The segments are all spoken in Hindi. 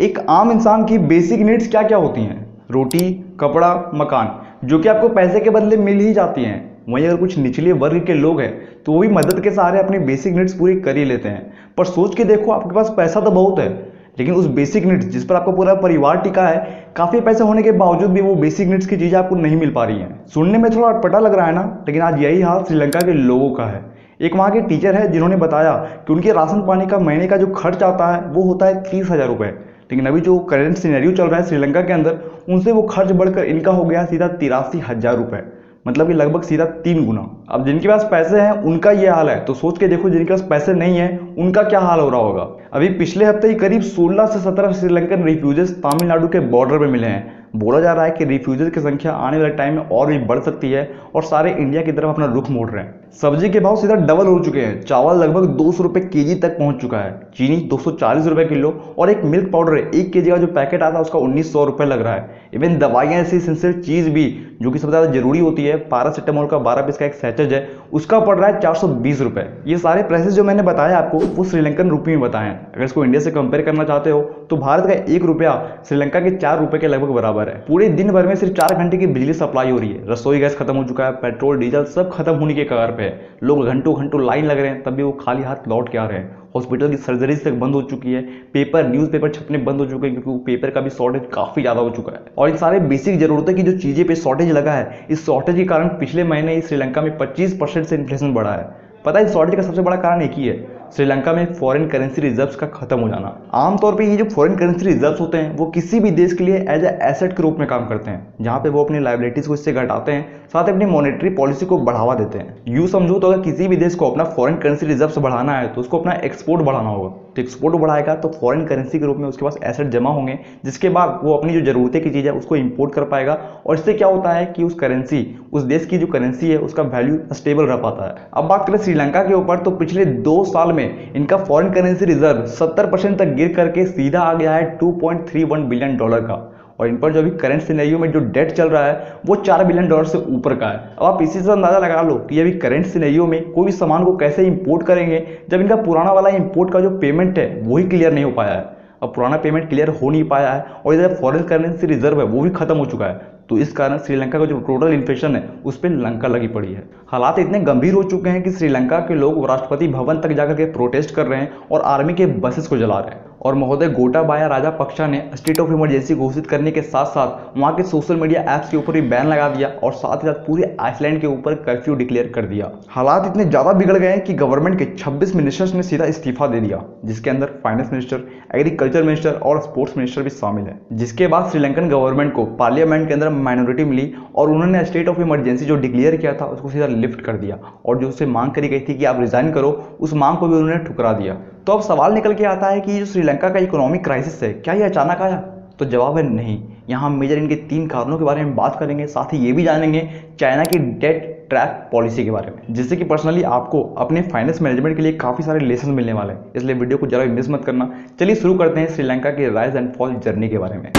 एक आम इंसान की बेसिक नीड्स क्या क्या होती हैं? रोटी, कपड़ा, मकान, जो कि आपको पैसे के बदले मिल ही जाती हैं। वहीं अगर कुछ निचले वर्ग के लोग हैं तो वो भी मदद के सहारे अपनी बेसिक नीड्स पूरी कर ही लेते हैं। पर सोच के देखो, आपके पास पैसा तो बहुत है, लेकिन उस बेसिक नीड्स जिस पर आपका पूरा परिवार टिका है, काफी पैसे होने के बावजूद भी वो बेसिक नीड्स की चीजें आपको नहीं मिल पा रही हैं। सुनने में थोड़ा अटपटा लग रहा है ना, लेकिन आज यही हाल श्रीलंका के लोगों का है। एक वहाँ के टीचर है जिन्होंने बताया कि उनके राशन पानी का महीने का जो खर्च आता है वो होता है 30,000 रुपये। लेकिन अभी जो करंट सिनेरियो चल रहा है श्रीलंका के अंदर, उनसे वो खर्च बढ़कर इनका हो गया सीधा 83,000 रुपये। मतलब कि लगभग सीधा 3 गुना। अब जिनके पास पैसे हैं उनका ये हाल है, तो सोच के देखो जिनके पास पैसे नहीं है उनका क्या हाल हो रहा होगा। अभी पिछले हफ्ते ही करीब 16 से 17 श्रीलंकन रिफ्यूजेस तमिलनाडु के बॉर्डर पर मिले हैं। बोला जा रहा है कि रिफ्यूजेस की संख्या आने वाले टाइम में और भी बढ़ सकती है और सारे इंडिया की तरफ अपना रुख मोड़ रहे हैं। सब्जी के भाव सीधा डबल हो चुके हैं। चावल लगभग 200 रुपये केजी तक पहुंच चुका है, चीनी 240 रुपये किलो, और एक मिल्क पाउडर 1 केजी का जो पैकेट आता है उसका 1900 रुपये लग रहा है। इवन दवाइयाँ ऐसी एसेंशियल चीज़ भी जो कि सबसे ज़्यादा जरूरी होती है, पैरासीटामोल का 12 पीस का एक सैचेज है, उसका पड़ रहा है 420 रुपये। ये सारे प्राइसेस जो मैंने बताया आपको वो श्रीलंकन रुपये में बताए हैं। अगर इसको इंडिया से कंपेयर करना चाहते हो तो भारत का 1 रुपया श्रीलंका के 4 रुपये के लगभग बराबर है। पूरे दिन भर में सिर्फ 4 घंटे की बिजली सप्लाई हो रही है। रसोई गैस खत्म हो चुका है, पेट्रोल डीजल सब खत्म होने के कगार पे है। लोग घंटों घंटों लाइन लग रहे हैं, तब भी वो खाली हाथ लौट के आ रहे हैं। हॉस्पिटल की सर्जरीज तक बंद हो चुकी है। पेपर न्यूज़पेपर छपने बंद हो चुके हैं क्योंकि पेपर का भी शॉर्टेज काफ़ी ज़्यादा हो चुका है। और इन सारे बेसिक ज़रूरतों की जो चीज़ें पे शॉर्टेज लगा है, इस शॉर्टेज के कारण पिछले महीने ही श्रीलंका में 25% से इन्फ्लेशन बढ़ा है। पता है इस शॉर्टेज का सबसे बड़ा कारण एक ही है, श्रीलंका में फॉरेन करेंसी रिजर्व्स का खत्म हो जाना। आमतौर पे ये जो फॉरेन करेंसी रिजर्व्स होते हैं वो किसी भी देश के लिए एज ए एसेट के रूप में काम करते हैं, जहाँ पे वो अपनी लायबिलिटीज को इससे घटाते हैं, साथ ही अपनी मॉनेटरी पॉलिसी को बढ़ावा देते हैं। यूँ समझो तो अगर किसी भी देश को अपना फॉरेन करेंसी रिजर्व्स बढ़ाना है तो उसको अपना एक्सपोर्ट बढ़ाना होगा। तो एक्सपोर्ट बढ़ाएगा तो फॉरेन करेंसी के रूप में उसके पास एसेट जमा होंगे, जिसके बाद वो अपनी जो जरूरतें की चीज़ है उसको इंपोर्ट कर पाएगा। और इससे क्या होता है कि उस करेंसी, उस देश की जो करेंसी है उसका वैल्यू स्टेबल रह पाता है। अब बात करें श्रीलंका के ऊपर, तो पिछले 2 साल में इनका फॉरेन करेंसी रिजर्व 70% तक गिर करके सीधा आ गया है $2.31 बिलियन का। और इन पर जो अभी करंट सिनेरियो में जो डेट चल रहा है वो $4 बिलियन से ऊपर का है। अब आप इसी से अंदाजा लगा लो कि अभी करंट सिनेरियो में कोई भी सामान को कैसे इंपोर्ट करेंगे जब इनका पुराना वाला इंपोर्ट का जो पेमेंट है वही क्लियर नहीं हो पाया है। अब पुराना पेमेंट क्लियर हो नहीं पाया है और इधर फॉरेन करेंसी रिजर्व है वो भी खत्म हो चुका है। तो इस कारण श्रीलंका का जो टोटल इन्फ्लेशन है उस पर लंका लगी पड़ी है। हालात इतने गंभीर हो चुके हैं कि श्रीलंका के लोग राष्ट्रपति भवन तक जाकर के प्रोटेस्ट कर रहे हैं और आर्मी के बसेस को जला रहे हैं। और महोदय गोटाबाया राजापक्षा ने स्टेट ऑफ इमरजेंसी घोषित करने के साथ साथ वहाँ के सोशल मीडिया ऐप्स के ऊपर भी बैन लगा दिया और साथ ही साथ पूरे आइसलैंड के ऊपर कर्फ्यू डिक्लेयर कर दिया। हालात इतने ज़्यादा बिगड़ गए हैं कि गवर्नमेंट के 26 मिनिस्टर्स ने सीधा इस्तीफा दे दिया, जिसके अंदर फाइनेंस मिनिस्टर, एग्रीकल्चर मिनिस्टर और स्पोर्ट्स मिनिस्टर भी शामिल है। जिसके बाद श्रीलंकन गवर्नमेंट को पार्लियामेंट के अंदर माइनॉरिटी मिली और उन्होंने स्टेट ऑफ इमरजेंसी जो डिक्लेयर किया था उसको सीधा लिफ्ट कर दिया। और जो उससे मांग करी गई थी कि आप रिजाइन करो, उस मांग को भी उन्होंने ठुकरा दिया। तो अब सवाल निकल के आता है कि जो श्रीलंका का इकोनॉमिक क्राइसिस है, क्या ये अचानक आया? तो जवाब है नहीं। यहाँ हम मेजर इनके 3 कारणों के बारे में बात करेंगे, साथ ही ये भी जानेंगे चाइना की डेट ट्रैप पॉलिसी के बारे में, जिससे कि पर्सनली आपको अपने फाइनेंस मैनेजमेंट के लिए काफ़ी सारे लेसन मिलने वाले हैं। इसलिए वीडियो को जरा भी मिस मत करना। चलिए शुरू करते हैं श्रीलंका के राइज एंड फॉल जर्नी के बारे में।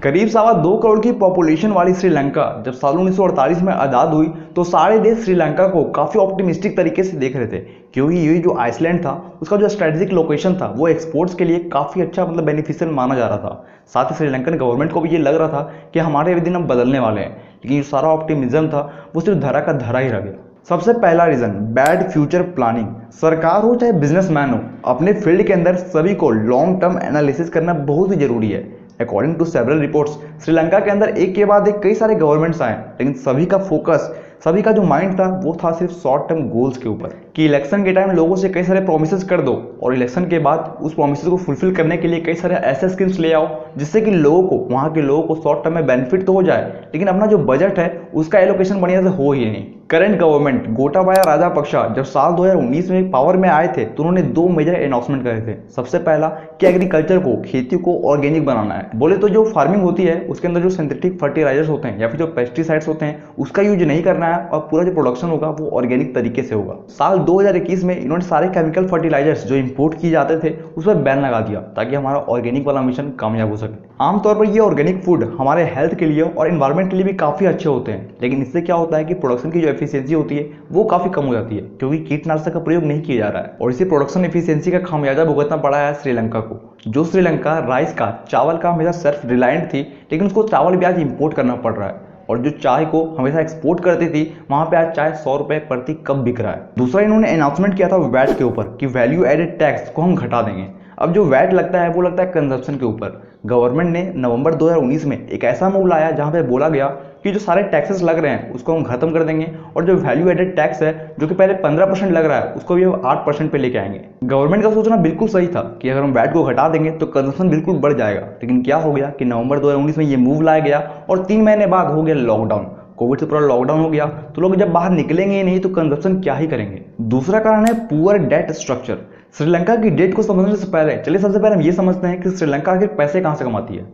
करीब 2.25 करोड़ की पॉपुलेशन वाली श्रीलंका जब साल 1948 में आज़ाद हुई तो सारे देश श्रीलंका को काफ़ी ऑप्टिमिस्टिक तरीके से देख रहे थे, क्योंकि ये जो आइसलैंड था उसका जो स्ट्रेटेजिक लोकेशन था वो एक्सपोर्ट्स के लिए काफ़ी अच्छा बेनिफिशियल माना जा रहा था। साथ ही श्रीलंकन गवर्नमेंट को भी ये लग रहा था कि हमारे भी दिन अब बदलने वाले हैं, लेकिन जो सारा ऑप्टिमिज्म था वो सिर्फ धरा का धरा ही रह गया। सबसे पहला रीजन, बैड फ्यूचर प्लानिंग। सरकार हो चाहे बिजनेसमैन हो, अपने फील्ड के अंदर सभी को लॉन्ग टर्म एनालिसिस करना बहुत ही जरूरी है। According to several reports, Sri Lanka के अंदर एक के बाद एक कई सारे गवर्नमेंट्स आए, लेकिन सभी का फोकस, सभी का जो माइंड था वो था सिर्फ शॉर्ट टर्म गोल्स के ऊपर, कि इलेक्शन के टाइम लोगों से कई सारे प्रोमिसेस कर दो और इलेक्शन के बाद उस प्रोमिसेस को फुलफिल करने के लिए कई सारे ऐसे स्कीम्स ले आओ जिससे कि लोगों को, वहाँ के लोगों को शॉर्ट टर्म में बेनिफिट तो हो जाए, लेकिन अपना जो बजट है उसका एलोकेशन बढ़िया से हो ही नहीं। करंट गवर्नमेंट गोटाबाया राजापक्षा जब साल 2019 में पावर में आए थे तो उन्होंने 2 मेजर अनाउंसमेंट करे थे। सबसे पहला कि एग्रीकल्चर को, खेती को ऑर्गेनिक बनाना है। बोले तो जो फार्मिंग होती है उसके अंदर जो सिंथेटिक फर्टिलाइजर्स होते हैं या फिर जो पेस्टिसाइड्स होते हैं उसका यूज नहीं करना है और पूरा जो प्रोडक्शन होगा वो ऑर्गेनिक तरीके से होगा। साल 2021 में इन्होंने सारे केमिकल फर्टिलाइजर्स जो इंपोर्ट किए जाते थे उस पर बैन लगा दिया ताकि हमारा ऑर्गेनिक वाला मिशन कामयाब हो सके। आमतौर पर ये ऑर्गेनिक फूड हमारे हेल्थ के लिए और इन्वायरमेंट के लिए भी काफ़ी अच्छे होते हैं। हैं, लेकिन इससे क्या होता है कि प्रोडक्शन की जो एफिशिएंसी होती है वो काफ़ी कम हो जाती है, क्योंकि कीटनाशक का प्रयोग नहीं किया जा रहा है। और इसी प्रोडक्शन एफिशिएंसी का खामियाजा भुगतना पड़ा है श्रीलंका को। जो श्रीलंका राइस का, चावल का हमेशा सेल्फ रिलायंट थी, लेकिन उसको चावल भी आज इंपोर्ट करना पड़ रहा है। और जो चाय को हमेशा एक्सपोर्ट करती थी, वहां पे आज चाय 100 रुपए प्रति कप बिक रहा है। दूसरा, इन्होंने अनाउंसमेंट किया था वैट के ऊपर कि वैल्यू एडेड टैक्स को हम घटा देंगे। अब जो वैट लगता है वो लगता है कंजप्शन के ऊपर। गवर्नमेंट ने नवंबर 2019 में एक ऐसा मूव लाया जहां पे बोला गया कि जो सारे टैक्सेस लग रहे हैं उसको हम खत्म कर देंगे, और जो वैल्यू एडेड टैक्स है जो कि पहले 15% लग रहा है उसको भी हम 8% पे लेके आएंगे। गवर्नमेंट का सोचना बिल्कुल सही था कि अगर हम वैट को घटा देंगे तो कंजप्शन बिल्कुल बढ़ जाएगा, लेकिन क्या हो गया कि नवंबर 2019 में ये मूव लाया गया और 3 महीने बाद हो गया लॉकडाउन। कोविड से पूरा लॉकडाउन हो गया, तो लोग जब बाहर निकलेंगे ही नहीं तो कंजप्शन क्या ही करेंगे। दूसरा कारण है पुअर डेट स्ट्रक्चर। श्रीलंका की डेट को समझने से पहले चलिए सबसे पहले हम ये समझते हैं कि श्रीलंका आखिर पैसे कहाँ से कमाती है।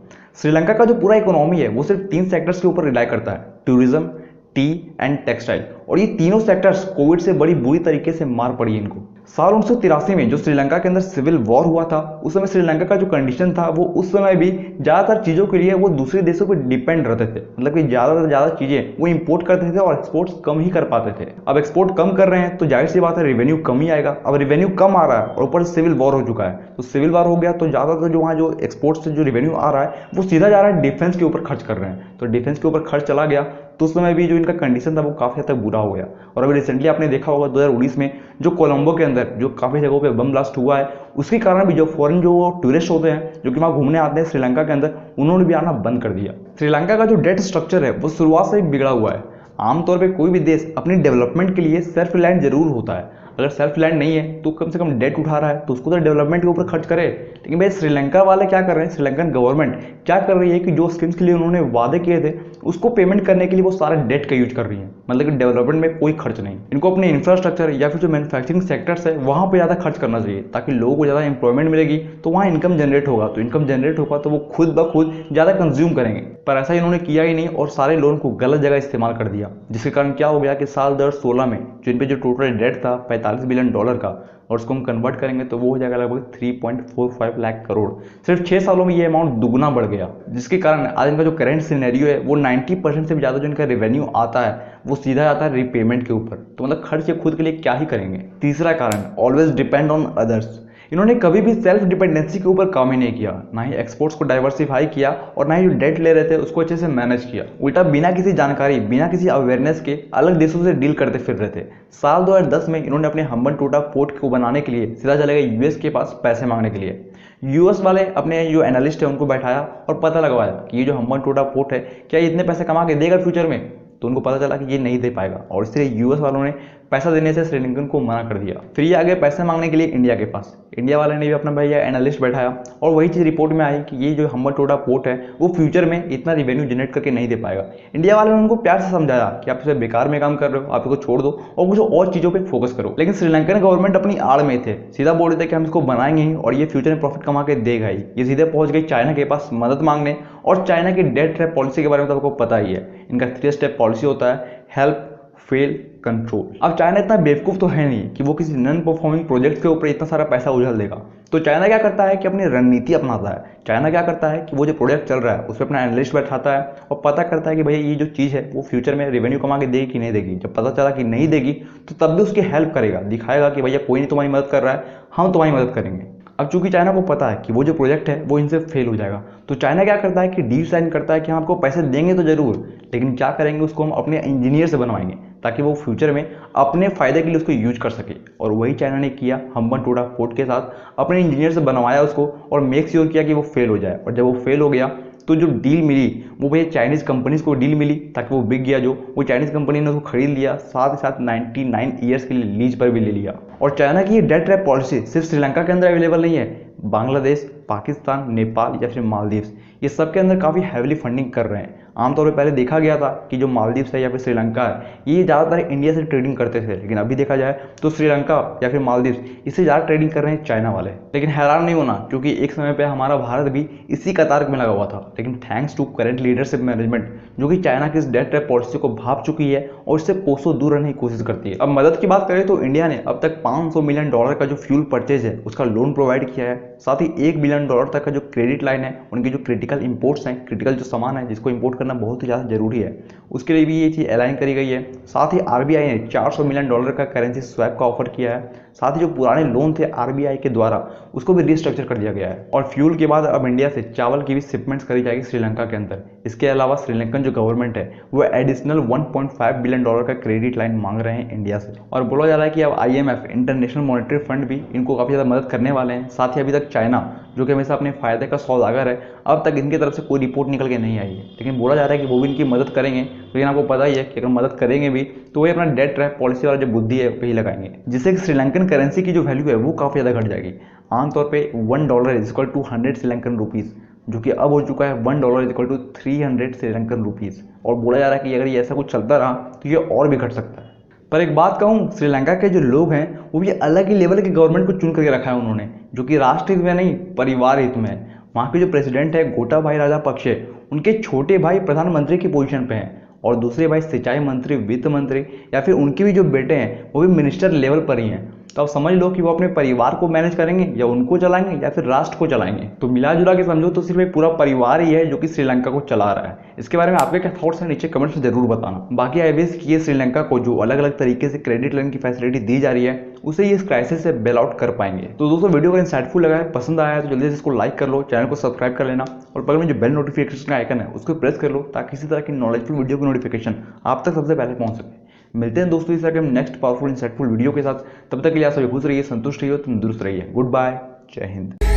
श्रीलंका का जो पूरा इकोनॉमी है वो सिर्फ 3 सेक्टर्स के ऊपर रिलाई करता है, टूरिज्म, टी एंड टेक्सटाइल। और ये तीनों सेक्टर्स कोविड से बड़ी बुरी तरीके से मार पड़ी इनको। साल 1983 में जो श्रीलंका के अंदर सिविल वॉर हुआ था, उस समय श्रीलंका का जो कंडीशन था वो उस समय भी ज़्यादातर चीज़ों के लिए वो दूसरे देशों पर डिपेंड रहते थे। मतलब कि ज़्यादा से ज़्यादा चीज़ें वो इंपोर्ट करते थे और एक्सपोर्ट्स कम ही कर पाते थे। अब एक्सपोर्ट कम कर रहे हैं तो जाहिर सी बात है रेवेन्यू कम ही आएगा। अब रेवेन्यू कम आ रहा है और ऊपर सिविल वॉर हो चुका है, तो सिविल वॉर हो गया तो ज़्यादातर जो वहाँ जो एक्सपोर्ट से जो रेवेन्यू आ रहा है वो सीधा जा रहा है डिफेंस के ऊपर खर्च कर रहे हैं। तो डिफेंस के ऊपर खर्च चला गया तो उस समय भी जो इनका कंडीशन था वो काफ़ी हद तक बुरा हो गया। और अभी रिसेंटली आपने देखा होगा 2019 में जो कोलंबो के अंदर जो काफ़ी जगहों पे बम ब्लास्ट हुआ है, उसके कारण भी जो फॉरेन जो टूरिस्ट होते हैं जो कि वहाँ घूमने आते हैं श्रीलंका के अंदर, उन्होंने भी आना बंद कर दिया। श्रीलंका का जो डेट स्ट्रक्चर है वो शुरुआत से ही बिगड़ा हुआ है। आमतौर पर कोई भी देश अपनी डेवलपमेंट के लिए सेल्फ रिलायंट जरूर होता है। अगर सेल्फ रिलायंट नहीं है तो कम से कम डेट उठा रहा है तो उसको तो डेवलपमेंट के ऊपर खर्च करे। लेकिन भाई श्रीलंका वाले क्या कर रहे हैं, श्रीलंकन गवर्नमेंट क्या कर रही है कि जो स्कीम्स के लिए उन्होंने वादे किए थे उसको पेमेंट करने के लिए वो सारा डेट का यूज कर रही है। मतलब कि डेवलपमेंट में कोई खर्च नहीं। इनको अपने इंफ्रास्ट्रक्चर या फिर जो मैन्युफैक्चरिंग सेक्टर्स है वहाँ पर ज़्यादा खर्च करना चाहिए, ताकि लोगों को ज़्यादा एम्प्लॉयमेंट मिलेगी तो वहाँ इनकम जनरेट होगा। तो इनकम जनरेट होगा तो वो खुद ब खुद ज़्यादा कंज्यूम करेंगे। पर ऐसा इन्होंने किया ही नहीं और सारे लोन को गलत जगह इस्तेमाल कर दिया, जिसके कारण क्या हो गया कि साल 2016 में जो इन पे जो टोटल डेट था $45 बिलियन का, और उसको हम कन्वर्ट करेंगे तो वो हो जाएगा लगभग 3.45 लाख करोड़। सिर्फ 6 सालों में ये अमाउंट दुगना बढ़ गया, जिसके कारण आज इनका जो करंट सिनेरियो है वो 90% से भी ज़्यादा जो इनका रेवेन्यू आता है वो सीधा आता है रीपेमेंट के ऊपर। तो मतलब खर्च ये खुद के लिए क्या ही करेंगे। तीसरा कारण, ऑलवेज डिपेंड ऑन अदर्स। इन्होंने कभी भी सेल्फ डिपेंडेंसी के ऊपर काम ही नहीं किया, ना ही एक्सपोर्ट्स को डाइवर्सिफाई किया और ना ही जो डेट ले रहे थे उसको अच्छे से मैनेज किया। उल्टा बिना किसी जानकारी, बिना किसी अवेयरनेस के अलग देशों से डील करते फिर रहे थे। साल 2010 में इन्होंने अपने हम्बनटोटा पोर्ट को बनाने के लिए सीधा चले गए यूएस के पास पैसे मांगने के लिए। यूएस वाले अपने जो एनालिस्ट है उनको बैठाया और पता लगवाया कि ये जो हम्बनटोटा पोर्ट है क्या ये इतने पैसे कमा के देगा फ्यूचर में। तो उनको पता चला कि ये नहीं दे पाएगा और इसलिए यूएस वालों ने पैसा देने से श्रीलंकन को मना कर दिया। फिर ये आगे पैसे मांगने के लिए इंडिया के पास। इंडिया वाले ने भी अपना भैया एनालिस्ट बैठाया और वही चीज़ रिपोर्ट में आई कि ये जो हम्बनटोटा पोर्ट है वो फ्यूचर में इतना रेवेन्यू जनरेट करके नहीं दे पाएगा। इंडिया वाले ने उनको प्यार से समझाया कि आप इसे बेकार में काम कर रहे हो, आप इसको छोड़ दो और कुछ और चीज़ों पर फोकस करो। लेकिन श्रीलंकन गवर्नमेंट अपनी आड़ में थे, सीधा बोल रहे थे कि हम इसको बनाएंगे ही और ये फ्यूचर में प्रॉफिट कमा के देगा ही। ये सीधे पहुंच गई चाइना के पास मदद मांगने। और चाइना की डेट ट्रैप पॉलिसी के बारे में तो आपको पता ही है, इनका 3 स्टेप पॉलिसी होता है, हेल्प, फेल, कंट्रोल। अब चाइना इतना बेवकूफ़ तो है नहीं कि वो किसी नॉन परफॉर्मिंग प्रोजेक्ट के ऊपर इतना सारा पैसा उछल देगा। तो चाइना क्या करता है कि अपनी रणनीति अपनाता है। चाइना क्या करता है कि वो जो प्रोजेक्ट चल रहा है उस पर अपना एनालिस्ट बैठाता है और पता करता है कि भैया ये जो चीज़ है वो फ्यूचर में रेवेन्यू कमा के देगी कि नहीं देगी। जब पता चला कि नहीं देगी तो तब भी उसकी हेल्प करेगा, दिखाएगा कि भैया कोई नहीं तुम्हारी मदद कर रहा है, हम तुम्हारी मदद करेंगे। अब चूंकि चाइना को पता है कि वो जो प्रोजेक्ट है वो इनसे फेल हो जाएगा, तो चाइना क्या करता है कि डील साइन करता है कि हम आपको पैसे देंगे तो जरूर, लेकिन क्या करेंगे उसको हम अपने इंजीनियर से बनवाएंगे ताकि वो फ्यूचर में अपने फायदे के लिए उसको यूज कर सके। और वही चाइना ने किया हम्बनटोटा पोर्ट के साथ, अपने इंजीनियर से बनवाया उसको और मेक श्योर किया कि वो फेल हो जाए। और जब वो फेल हो गया तो जो डील मिली वो भैया चाइनीज़ कंपनीज को डील मिली, ताकि वो बिक गया जो वो चाइनीज़ कंपनी ने उसको खरीद लिया, साथ ही साथ 99 ईयर्स के लिए लीज पर भी ले लिया। और चाइना की ये डेट ट्रैप पॉलिसी सिर्फ श्रीलंका के अंदर अवेलेबल नहीं है, बांग्लादेश, पाकिस्तान, नेपाल या फिर मालदीव्स, ये सब के अंदर काफ़ी हैविली फंडिंग कर रहे हैं। आमतौर पे पहले देखा गया था कि जो मालदीव्स है या फिर श्रीलंका है ये ज़्यादातर इंडिया से ट्रेडिंग करते थे, लेकिन अभी देखा जाए तो श्रीलंका या फिर मालदीव्स इससे ज़्यादा ट्रेडिंग कर रहे हैं चाइना वाले। लेकिन हैरान नहीं होना, क्योंकि एक समय पे हमारा भारत भी इसी कतार में लगा हुआ था, लेकिन thanks to current leadership management जो कि चाइना की इस डेट ट्रैप पॉलिसी को भाप चुकी है और इससे कोसों दूर रहने की कोशिश करती है। अब मदद की बात करें तो इंडिया ने अब तक $500 मिलियन का जो फ्यूल परचेज है उसका लोन प्रोवाइड किया है, साथ ही $1 बिलियन बिलियन डॉलर तक का जो क्रेडिट लाइन है, उनकी जो क्रिटिकल इंपोर्ट्स हैं, क्रिटिकल जो सामान है जिसको इंपोर्ट करना बहुत ही ज़्यादा जरूरी है, उसके लिए भी ये चीज़ अलाइन करी गई है। साथ ही आरबीआई ने 400 मिलियन डॉलर का करेंसी स्वैप का ऑफर किया है। साथ ही जो पुराने लोन थे आरबीआई के द्वारा, उसको भी रिस्ट्रक्चर कर दिया गया है। और फ्यूल के बाद अब इंडिया से चावल की भी शिपमेंट्स करी जाएगी श्रीलंका के अंदर। इसके अलावा श्रीलंकन जो गवर्नमेंट है वो एडिशनल 1.5 बिलियन डॉलर का क्रेडिट लाइन मांग रहे हैं इंडिया से। और बोला जा रहा है कि अब आईएमएफ, इंटरनेशनल मॉनेटरी फंड भी इनको काफ़ी ज़्यादा मदद करने वाले हैं। साथ ही अभी तक चाइना, जो कि हमेशा अपने फायदे का सौदागर है, अब तक इनकी तरफ से कोई रिपोर्ट निकल के नहीं आई है, लेकिन बोला जा रहा है कि वो भी इनकी मदद करेंगे। लेकिन आपको पता ही है कि अगर मदद करेंगे भी तो वही अपना डेट ट्रैप पॉलिसी वाला जो बुद्धि है वही लगाएंगे, जिससे कि श्रीलंकन करेंसी की जो वैल्यू है वो काफ़ी ज़्यादा घट जाएगी। आमतौर पे $1 is equal to 100 Sri Lankan rupees, जो कि अब हो चुका है $1 is equal to 300 Sri Lankan rupees. और बोला जा रहा है कि अगर ये ऐसा कुछ चलता रहा तो ये और भी घट सकता है। पर एक बात कहूँ, श्रीलंका के जो लोग हैं वो भी अलग ही लेवल के गवर्नमेंट को चुन करके रखा है उन्होंने, जो कि राष्ट्र हित में नहीं परिवार हित में है। वहाँ के जो प्रेसिडेंट है गोटाबाया राजपक्षे, उनके छोटे भाई प्रधानमंत्री की पोजीशन पे हैं और दूसरे भाई सिंचाई मंत्री, वित्त मंत्री, या फिर उनके भी जो बेटे हैं वो भी मिनिस्टर लेवल पर ही हैं। तो आप समझ लो कि वो अपने परिवार को मैनेज करेंगे, या उनको चलाएंगे या फिर राष्ट्र को चलाएंगे। तो मिला जुला के समझो तो सिर्फ एक पूरा परिवार ही है जो कि श्रीलंका को चला रहा है। इसके बारे में आपके क्या थॉट्स हैं नीचे कमेंट्स में जरूर बताना। बाकी आई विश कि ये श्रीलंका को जो अलग अलग तरीके से क्रेडिट लाइन की फैसिलिटी दी जा रही है उसे ये इस क्राइसिस से बेल आउट कर पाएंगे। तो दोस्तों वीडियो अगर इंसाइटफुल लगा है, पसंद आया है तो जल्दी से इसको लाइक कर लो, चैनल को सब्सक्राइब कर लेना और बगल में जो बेल नोटिफिकेशन का आइकन है उसको प्रेस कर लो ताकि इसी तरह की नॉलेजफुल वीडियो की नोटिफिकेशन आप तक सबसे पहले पहुंच सके। मिलते हैं दोस्तों इस तरह के नेक्स्ट पावरफुल इंसाइटफुल वीडियो के साथ। तब तक के लिए आप सभी खुश रहिए, संतुष्ट रहिए, तंदुरुस्त रहिए। गुड बाय, जय हिंद।